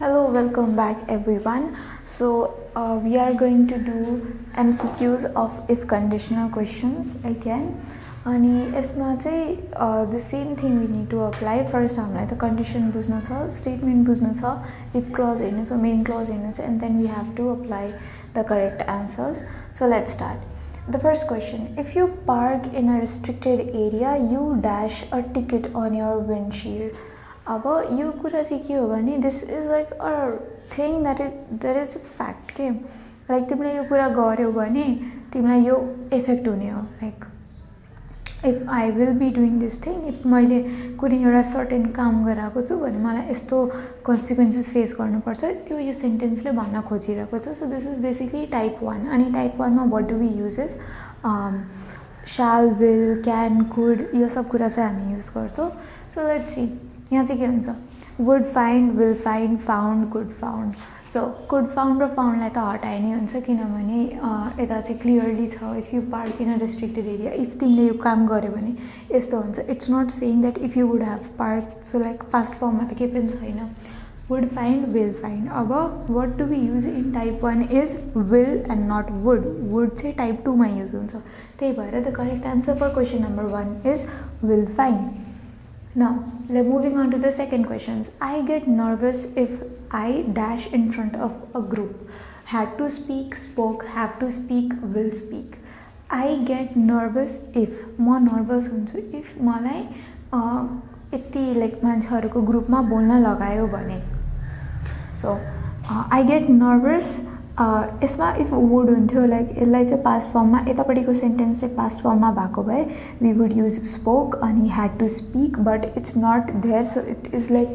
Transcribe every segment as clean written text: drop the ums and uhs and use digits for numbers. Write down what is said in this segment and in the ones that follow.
Hello, welcome back everyone. We are going to do MCQs of if conditional questions again. अनि यसमा चाहिँ the same thing we need to apply. First हामीलाई त condition बुझ्नु छ, statement बुझ्नु छ, if clause हेर्नु छ, main clause हेर्नु छ, and then we have to apply the correct answers. So let's start. The first question: if you park in a restricted area, you dash a ticket on your windshield. अब यो कुरा चाहिँ के हो भने this is like a thing that is fact के like तिमीले यो कुरा गर्यौ भने तिमीलाई यो इफेक्ट हुने हो like if I will be doing this thing if मैले कुनै एउटा सर्टेन काम गराएको छु भने मलाई यस्तो कन्सिक्वेन्सेस फेस गर्नुपर्छ त्यो यो सेन्टेन्सले भन्न खोजिरहेको छ. So this is basically type 1 अनि टाइप 1 मा what do we uses shall will can could यो सब कुरा चाहिँ हामी युज गर्छौँ. सो लेट्स सी यहाँ चाहिँ के हुन्छ would find will find found could found. So could found र फाउन्डलाई त हटाए नै हुन्छ किनभने यता चाहिँ क्लियरली छ if you park in a restricted area if तिमीले यो काम गर्यो भने यस्तो हुन्छ. It's not saying that if you would have park so like past फर्ममा त केही पनि छैन. Would find will find. अब what do we use in type 1 is will and not would. Would चाहिँ टाइप 2 मा युज हुन्छ. त्यही भएर the correct answer for question number 1 is will find. Now, moving on to the second questions. I get nervous if I dash in front of a group. Had to speak, spoke, have to speak, will speak. I get nervous if म nervous हुन्छु if मलाई यति like मान्छेहरूको ग्रुपमा बोल्न लगायो भने. सो I get nervous यसमा if would हुन्थ्यो लाइक यसलाई चाहिँ पास्ट फर्ममा यतापट्टिको सेन्टेन्स चाहिँ पास्ट फर्ममा भएको भए वी वुड युज स्पोक अनि had to speak but it's not there. So it is like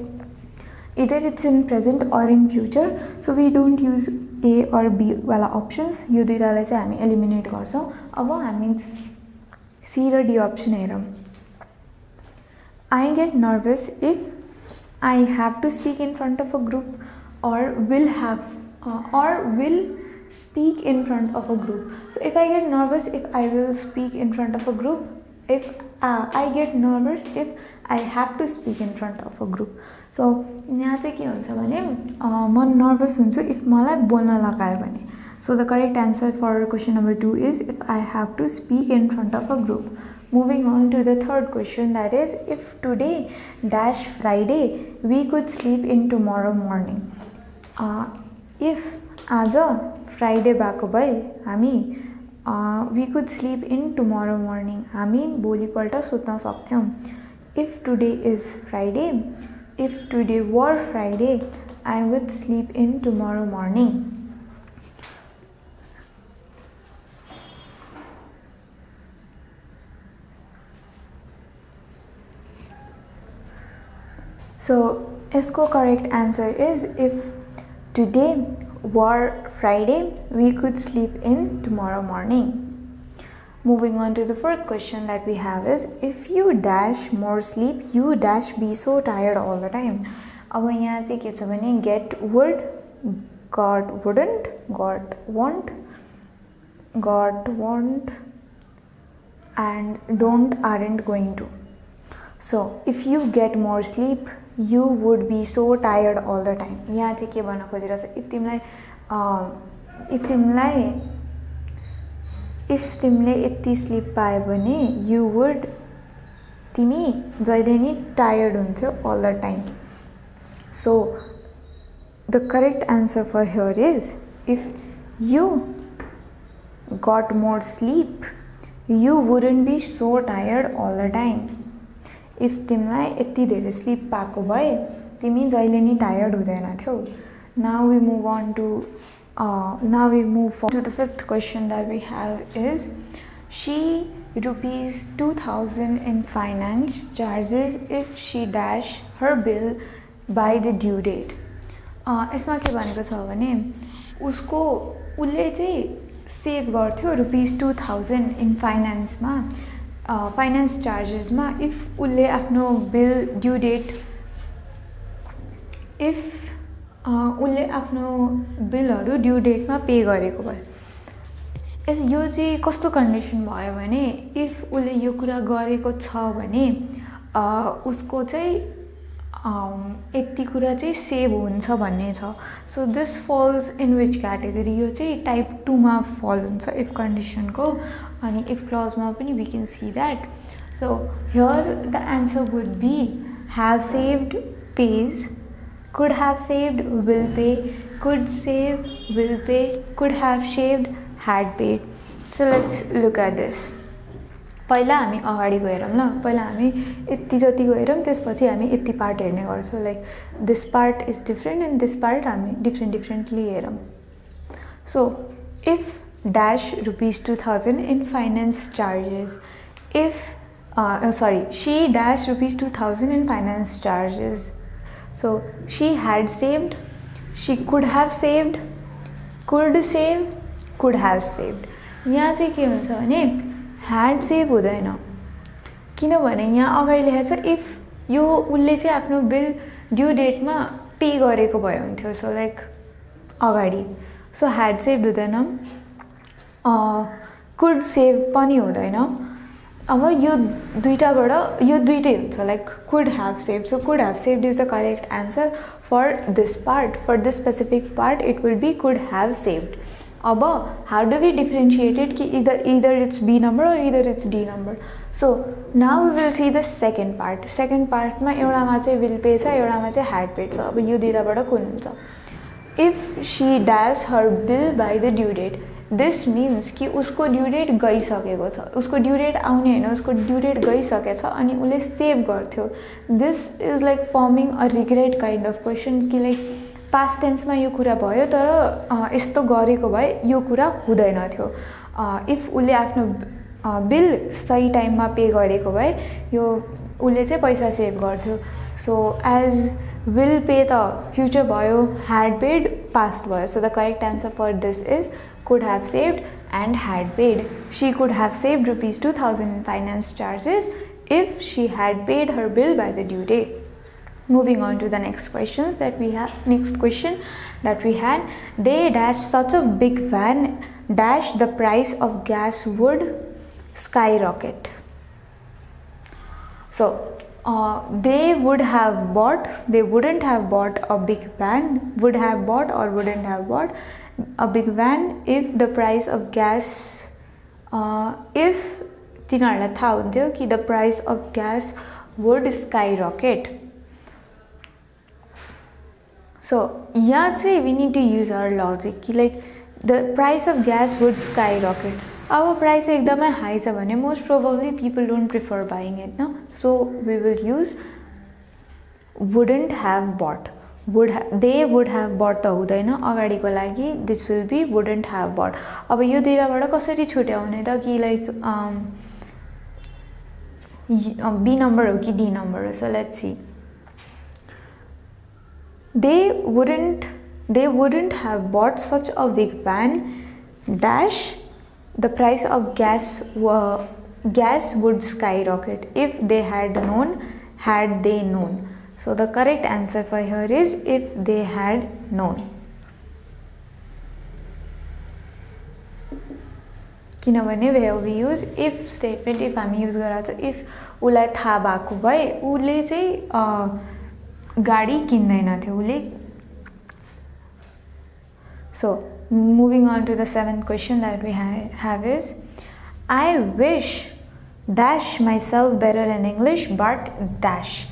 either it's in present or in future. So we don't use A or B वाला options. यो दुइटालाई चाहिँ हामी eliminate गर्छौँ. अब हामी सी र D option हेरौँ. I get nervous if I have to speak in front of a group or will speak in front of a group. So if I get nervous if I will speak in front of a group, if I get nervous if I have to speak in front of a group. So यहाँ चाहिँ के हुन्छ भने म nervous हुन्छु if मलाई बोल्न लगायो भने. So the correct answer for question number 2 is if I have to speak in front of a group. Moving on to the third question, that is if today dash Friday we could sleep in tomorrow morning. If आज Friday भएको भए हामी we could sleep in tomorrow morning हामी भोलिपल्ट सुत्न सक्थ्यौँ. If today is Friday if today were Friday I would sleep in tomorrow morning. So यसको correct answer is if today were Friday, we could sleep in tomorrow morning. Moving on to the fourth question that we have is if you dash more sleep, you dash be so tired all the time. अब यहाँ चाहिँ के छ भने get would, got wouldn't, got won't and don't aren't going to. So if you get more sleep you would be so tired all the time. यहाँ चाहिँ के भन्न खोजिरहेछ इफ तिमीले यति स्लिप पायो भने यु वुड तिमी जहिले नि टायर्ड हुन्थ्यो all the time. So the correct answer for here is if you got more sleep you wouldn't be so tired all the time. If तिमीलाई यति धेरै स्लिप पाएको भए तिमी जहिले नि टायर्ड हुँदैन थियौ. Now we move on to the fifth question that we have is she rupees 2000 in finance charges if she dash her bill by the due date. यसमा के भनेको छ भने उसले चाहिँ सेभ गर्थ्यो रुपिस 2000 इन फाइनेन्समा फाइनेन्स चार्जेसमा इफ उसले आफ्नो बिल ड्यु डेट इफ उसले आफ्नो बिलहरू ड्यु डेटमा पे गरेको भए. यो चाहिँ कस्तो कन्डिसन भयो भने इफ उसले यो कुरा गरेको छ भने उसको चाहिँ यति कुरा चाहिँ सेभ हुन्छ भन्ने छ. So this falls in which category? यो चाहिँ टाइप 2 मा फल हुन्छ इफ कन्डिसनको. अनि इफ क्लजमा पनि we can see that. So here the answer would be have saved, pays, could have saved, will pay, could save, will pay, could have saved, had paid. So let's look at this. पहिला हामी अगाडि गएर ल, पहिला हामी यति जति गएर त्यसपछि हामी यति पार्ट हेर्ने गर्छौँ. Like this part is different and this part हामी डिफ्रेन्टली हेरौँ. So if dash rupees 2000 in finance charges, if she dash rupees 2000 in finance charges. So she had saved, she could have saved, could save, could have saved. यहाँ चाहिँ के हुन्छ भने had save हुँदैन, किनभने यहाँ अगाडि लेखेको छ इफ यो उसले चाहिँ आफ्नो बिल ड्यु डेटमा पे गरेको भए हुन्थ्यो. सो लाइक अगाडि. सो had saved हुँदैन, could save पनि हुँदैन. अब यो दुईटाबाट यो दुईटै हुन्छ. Like could have save. So could have saved is the correct answer for this part. For this specific part it will be could have saved. अब हाउ डु वी डिफ्रेन्सिएटेड कि either it's B number or either it's D number. So now we will see the second part. Second पार्टमा एउटामा चाहिँ will pay छ, एउटामा चाहिँ had paid छ. अब यो दुईटाबाट कुन हुन्छ? If C dash her bill by the due date, this means कि उसको ड्यु डेट गइसकेको छ. उसको ड्यु डेट आउने होइन, उसको ड्यु डेट गइसकेछ अनि उसले सेभ गर्थ्यो. This is like farming a regret kind of question कि लाइक पास्ट टेन्समा यो कुरा भयो तर यस्तो गरेको भए यो कुरा हुँदैन थियो. इफ उसले आफ्नो बिल सही टाइममा पे गरेको भए यो उसले चाहिँ पैसा सेभ गर्थ्यो. सो एज विल पे त फ्युचर भयो, ह्याड पेड पास्ट भयो. So the correct answer for this is could have saved and had paid. She could have saved rupees 2000 in finance charges if she had paid her bill by the due date. Moving on to the next questions that we have. Next question that we had, they dash such a big van dash the price of gas would skyrocket. So they would have bought, they wouldn't have bought a big van, would have bought or wouldn't have bought a big van if the price of gas if तिनीहरूलाई थाहा हुन्थ्यो कि the price of gas would skyrocket. So यहाँ चाहिँ we need to use our logic कि like the price of gas would skyrocket. अब price एकदमै high छ भने most probably people don't prefer buying it न. So we will use wouldn't have but. They would have but त हुँदैन अगाडिको लागि. This will be wouldn't have but. अब यो दुईटाबाट कसरी छुट्याउने त कि लाइक बी नम्बर हो कि डी नम्बर हो. So let's see. they wouldn't have bought such a big van dash the price of gas would skyrocket if they had they known. So the correct answer for here is if they had known. किनभने where we use if statement. if हामी use गरेर if उसलाई थाहा भएको भए उसले चाहिँ गाडी किन्दैन थियो उसले. So moving on to the seventh question that we have is, I wish dash myself better in English but dash.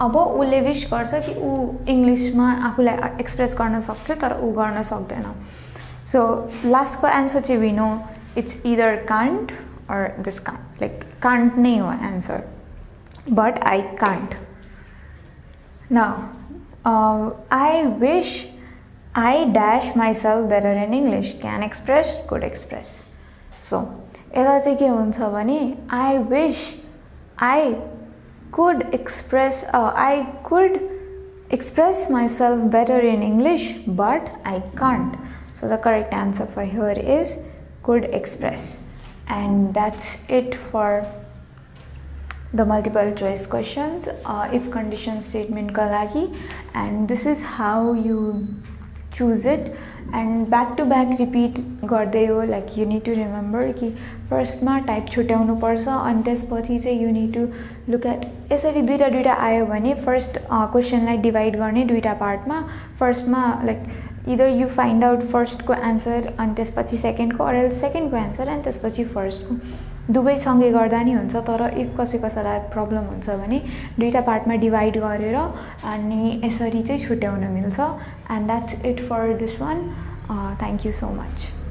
अब उसले विश गर्छ कि ऊ इङ्ग्लिसमा आफूलाई एक्सप्रेस गर्न सक्थ्यो तर ऊ गर्न सक्दैन. सो लास्टको एन्सर चाहिँ we know it's either can't or this can't. Like can't नै हो answer. But I can't. Now I wish I dash myself better in English. Can express, could express. So यता चाहिँ के हुन्छ भने I wish I could express myself better in English but I can't. So the correct answer for here is could express. And that's it for the multiple choice questions if condition statement ka lagi. And this is how you choose it and back to back repeat गर्दै हो like you need to remember कि फर्स्टमा type छुट्याउनु पर्छ अनि त्यसपछि चाहिँ you need to look at यसरी दुईटा आयो भने फर्स्ट क्वेशनलाई डिभाइड गर्ने दुईटा पार्टमा फर्स्टमा like either you find out first को आन्सर अनि त्यसपछि सेकेन्ड को or else सेकेन्ड को आन्सर अनि त्यसपछि फर्स्ट को दुवै सँगै गर्दा नि हुन्छ तर इफ कसैलाई प्रब्लम हुन्छ भने दुईटा पार्टमा डिभाइड गरेर अनि यसरी चाहिँ छुट्याउन मिल्छ and that's it for this one. Thank you so much.